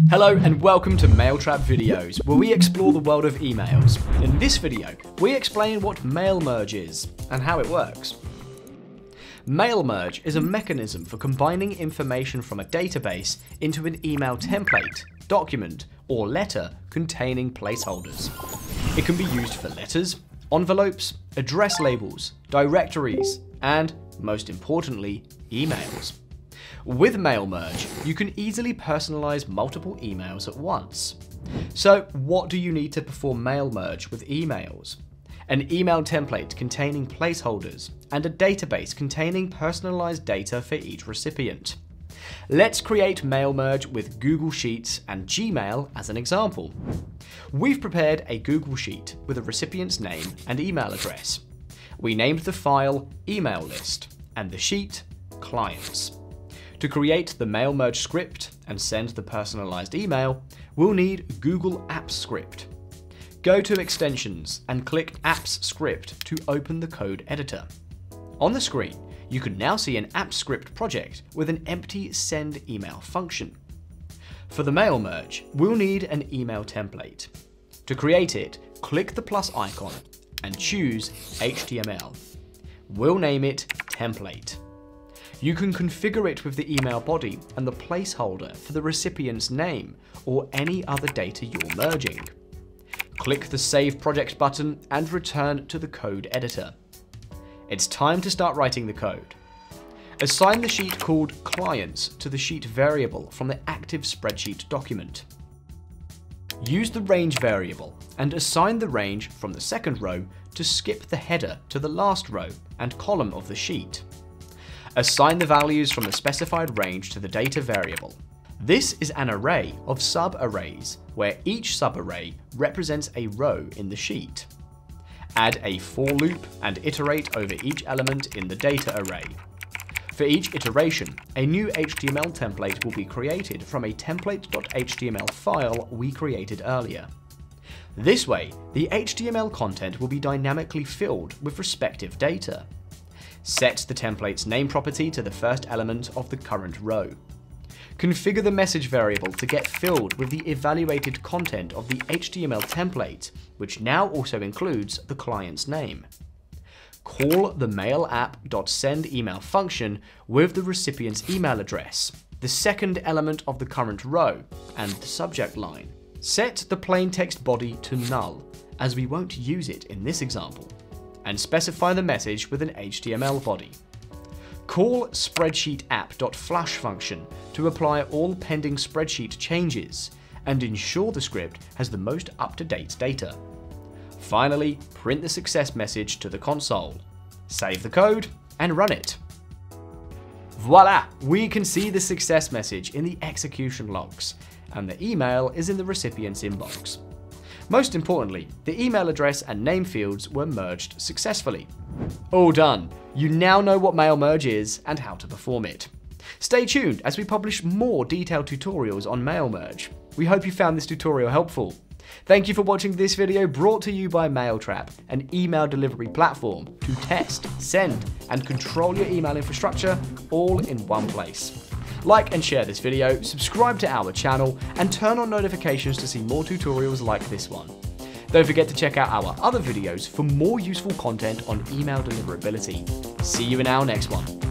Hello and welcome to Mailtrap videos, where we explore the world of emails. In this video, we explain what mail merge is and how it works. Mail merge is a mechanism for combining information from a database into an email template, document, or letter containing placeholders. It can be used for letters, envelopes, address labels, directories, and, most importantly, emails. With mail merge, you can easily personalize multiple emails at once. So what do you need to perform mail merge with emails? An email template containing placeholders and a database containing personalized data for each recipient. Let's create mail merge with Google Sheets and Gmail as an example. We've prepared a Google Sheet with a recipient's name and email address. We named the file Email List and the sheet Clients. To create the mail merge script and send the personalized email, we'll need Google Apps Script. Go to Extensions and click Apps Script to open the code editor. On the screen, you can now see an Apps Script project with an empty send email function. For the mail merge, we'll need an email template. To create it, click the plus icon and choose HTML. We'll name it Template. You can configure it with the email body and the placeholder for the recipient's name or any other data you're merging. Click the Save Project button and return to the code editor. It's time to start writing the code. Assign the sheet called Clients to the sheet variable from the active spreadsheet document. Use the range variable and assign the range from the second row to skip the header to the last row and column of the sheet. Assign the values from the specified range to the data variable. This is an array of sub-arrays, where each sub-array represents a row in the sheet. Add a for loop and iterate over each element in the data array. For each iteration, a new HTML template will be created from a template.html file we created earlier. This way, the HTML content will be dynamically filled with respective data. Set the template's name property to the first element of the current row. Configure the message variable to get filled with the evaluated content of the HTML template, which now also includes the client's name. Call the mailapp.sendEmail function with the recipient's email address, the second element of the current row, and the subject line. Set the plain text body to null, as we won't use it in this example, and specify the message with an HTML body. Call spreadsheetapp.flash function to apply all pending spreadsheet changes and ensure the script has the most up-to-date data. Finally, print the success message to the console. Save the code and run it. Voila! We can see the success message in the execution logs, and the email is in the recipient's inbox. Most importantly, the email address and name fields were merged successfully. All done. You now know what mail merge is and how to perform it. Stay tuned as we publish more detailed tutorials on mail merge. We hope you found this tutorial helpful. Thank you for watching this video brought to you by Mailtrap, an email delivery platform to test, send, and control your email infrastructure all in one place. Like and share this video, subscribe to our channel, and turn on notifications to see more tutorials like this one. Don't forget to check out our other videos for more useful content on email deliverability. See you in our next one.